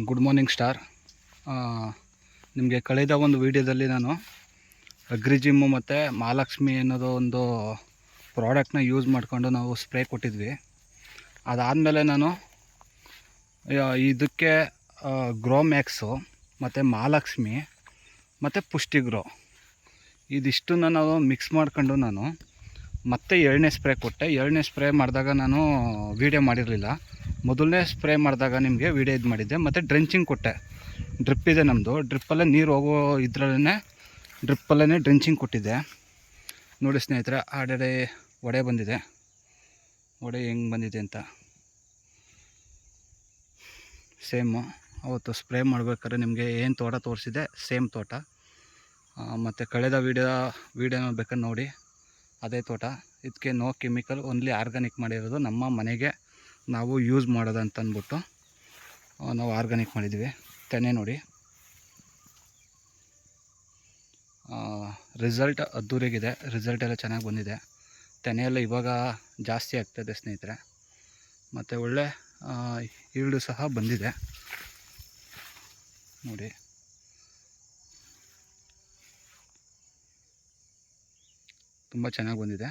Good morning star. ನಿಮಗೆ ಕಳೆದ ಒಂದು ವಿಡಿಯೋದಲ್ಲಿ ನಾನು ಅಗ್ರಿ ಜಿಮ್ಮು ಮತ್ತು ಮಹಾಲಕ್ಷ್ಮಿ ಅನ್ನೋದು ಒಂದು ಪ್ರಾಡಕ್ಟ್ನ ಯೂಸ್ ಮಾಡಿಕೊಂಡು ನಾವು ಸ್ಪ್ರೇ ಕೊಟ್ಟಿದ್ವಿ. ಅದಾದಮೇಲೆ ನಾನು ಇದಕ್ಕೆ ಗ್ರೋ ಮ್ಯಾಕ್ಸು ಮತ್ತು ಮಹಾಲಕ್ಷ್ಮಿ ಮತ್ತು ಪುಷ್ಟಿ ಗ್ರೋ ಇದಿಷ್ಟನ್ನು ನಾವು ಮಿಕ್ಸ್ ಮಾಡ್ಕೊಂಡು ನಾನು ಮತ್ತೆ ಎರಡನೇ ಸ್ಪ್ರೇ ಕೊಟ್ಟೆ. ಎರಡನೇ ಸ್ಪ್ರೇ ಮಾಡಿದಾಗ ನಾನು ವೀಡಿಯೋ ಮಾಡಿರಲಿಲ್ಲ. ಮೊದಲನೇ ಸ್ಪ್ರೇ ಮಾಡಿದಾಗ ನಿಮಗೆ ವೀಡಿಯೋ ಇದು ಮಾಡಿದ್ದೆ. ಮತ್ತು ಡ್ರೆಂಚಿಂಗ್ ಕೊಟ್ಟೆ. ಡ್ರಿಪ್ ಇದೆ ನಮ್ಮದು, ಡ್ರಿಪ್ಪಲ್ಲೇ ನೀರು ಹೋಗೋ ಇದರಲ್ಲೇ ಡ್ರಿಪ್ಪಲ್ಲೇ ಡ್ರೆಂಚಿಂಗ್ ಕೊಟ್ಟಿದ್ದೆ. ನೋಡಿ ಸ್ನೇಹಿತರೆ, ಆಲ್ರೆಡಿ ಒಡೆ ಬಂದಿದೆ. ಒಡೆ ಹೆಂಗೆ ಬಂದಿದೆ ಅಂತ ಸೇಮು ಅವತ್ತು ಸ್ಪ್ರೇ ಮಾಡ್ಬೇಕಾದ್ರೆ ನಿಮಗೆ ಏನು ತೋಟ ತೋರಿಸಿದೆ ಸೇಮ್ ತೋಟ. ಮತ್ತು ಕಳೆದ ವೀಡಿಯೋನ ಬೇಕಾದ್ರೆ ನೋಡಿ, ಅದೇ ತೋಟ. ಇದಕ್ಕೆ ನೋ ಕೆಮಿಕಲ್, ಓನ್ಲಿ ಆರ್ಗ್ಯಾನಿಕ್ ಮಾಡಿರೋದು. ನಮ್ಮ ಮನೆಗೆ ನಾವು ಯೂಸ್ ಮಾಡೋದು ಅಂತ ಅಂದ್ಬಿಟ್ಟು ನಾವು ಆರ್ಗ್ಯಾನಿಕ್ ಮಾಡಿದ್ವಿ. ತೆನೆ ನೋಡಿ, ರಿಸಲ್ಟ್ ಅದ್ದೂರಿಯಾಗಿದೆ. ರಿಸಲ್ಟ್ ಎಲ್ಲ ಚೆನ್ನಾಗಿ ಬಂದಿದೆ. ತೆನೆಯೆಲ್ಲ ಇವಾಗ ಜಾಸ್ತಿ ಆಗ್ತಾಯಿದೆ ಸ್ನೇಹಿತರೆ. ಮತ್ತು ಒಳ್ಳೆ ಈಲ್ಡು ಸಹ ಬಂದಿದೆ ನೋಡಿ. ತುಂಬ ಚೆನ್ನಾಗಿ ಬಂದಿದೆ.